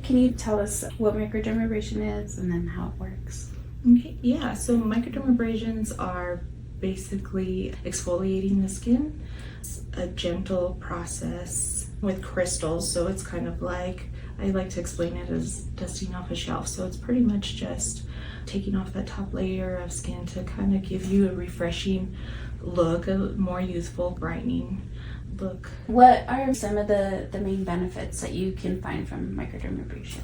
Can you tell us what microdermabrasion is and then how it works? Okay, yeah, so microdermabrasions are basically exfoliating the skin. It's a gentle process with crystals, so it's kind of like, I like to explain it as dusting off a shelf. So it's pretty much just taking off that top layer of skin to kind of give you a refreshing look, a more youthful, brightening look. What are some of the main benefits that you can find from microdermabrasion?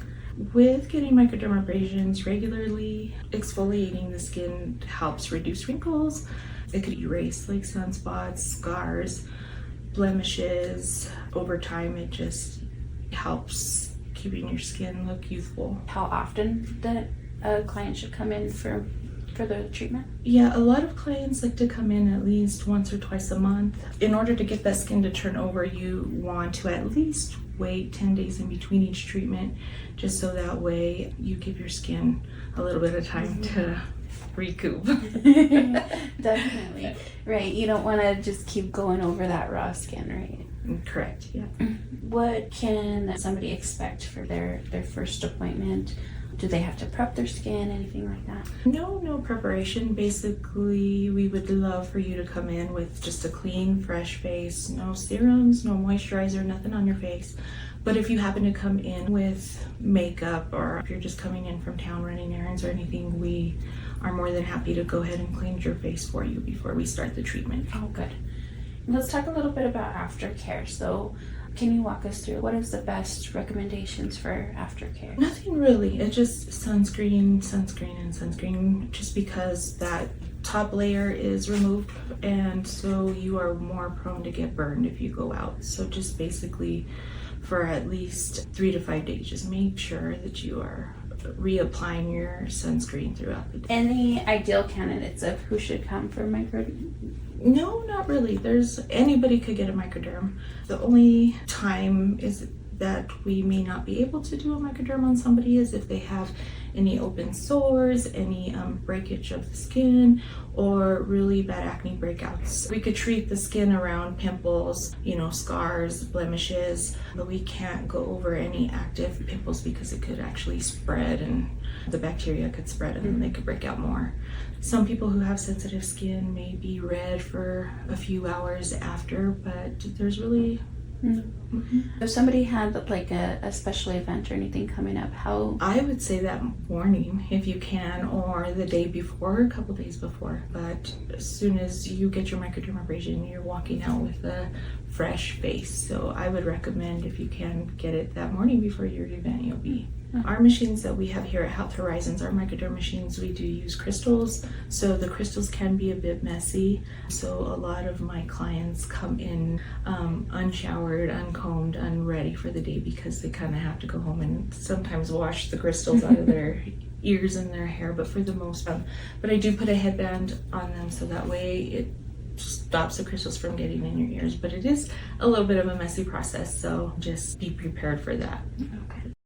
With getting microdermabrasions regularly, exfoliating the skin helps reduce wrinkles. It could erase like sunspots, scars, blemishes. Over time, it just helps keeping your skin look youthful. How often that a client should come in for the treatment? Yeah, a lot of clients like to come in at least once or twice a month. In order to get that skin to turn over, you want to at least wait 10 days in between each treatment, just so that way you give your skin a little bit of time to recoup. Definitely. Right. You don't want to just keep going over that raw skin, right? Correct, yeah. What can somebody expect for their first appointment? Do they have to prep their skin, anything like that? No preparation. Basically, we would love for you to come in with just a clean, fresh face, no serums, no moisturizer, nothing on your face. But if you happen to come in with makeup, or if you're just coming in from town running errands or anything, we are more than happy to go ahead and cleanse your face for you before we start the treatment. Oh, good. Let's talk a little bit about aftercare. So, can you walk us through what is the best recommendations for aftercare? Nothing really. It's just sunscreen, and sunscreen, just because that top layer is removed, and so you are more prone to get burned if you go out. So just basically for at least 3 to 5 days, just make sure that you are reapplying your sunscreen throughout the day. Any ideal candidates of who should come for micro? No, not really. Anybody could get a microderm. The only time is that we may not be able to do a microderm on somebody is if they have any open sores, any breakage of the skin, or really bad acne breakouts. We could treat the skin around pimples, scars, blemishes, but we can't go over any active pimples because it could actually spread, and the bacteria could spread and then they could break out more. Some people who have sensitive skin may be red for a few hours after, but there's really If somebody had like a special event or anything coming up, how? I would say that morning if you can, or the day before, a couple days before. But as soon as you get your microdermabrasion, you're walking out with a fresh face. So I would recommend, if you can get it that morning before your event, you'll be. Our machines that we have here at Health Horizons, our microderm machines, we do use crystals. So the crystals can be a bit messy. So a lot of my clients come in unshowered, uncombed, unready for the day because they kind of have to go home and sometimes wash the crystals out of their ears and their hair. But for the most part, but I do put a headband on them so that way it stops the crystals from getting in your ears. But it is a little bit of a messy process, so just be prepared for that. Okay.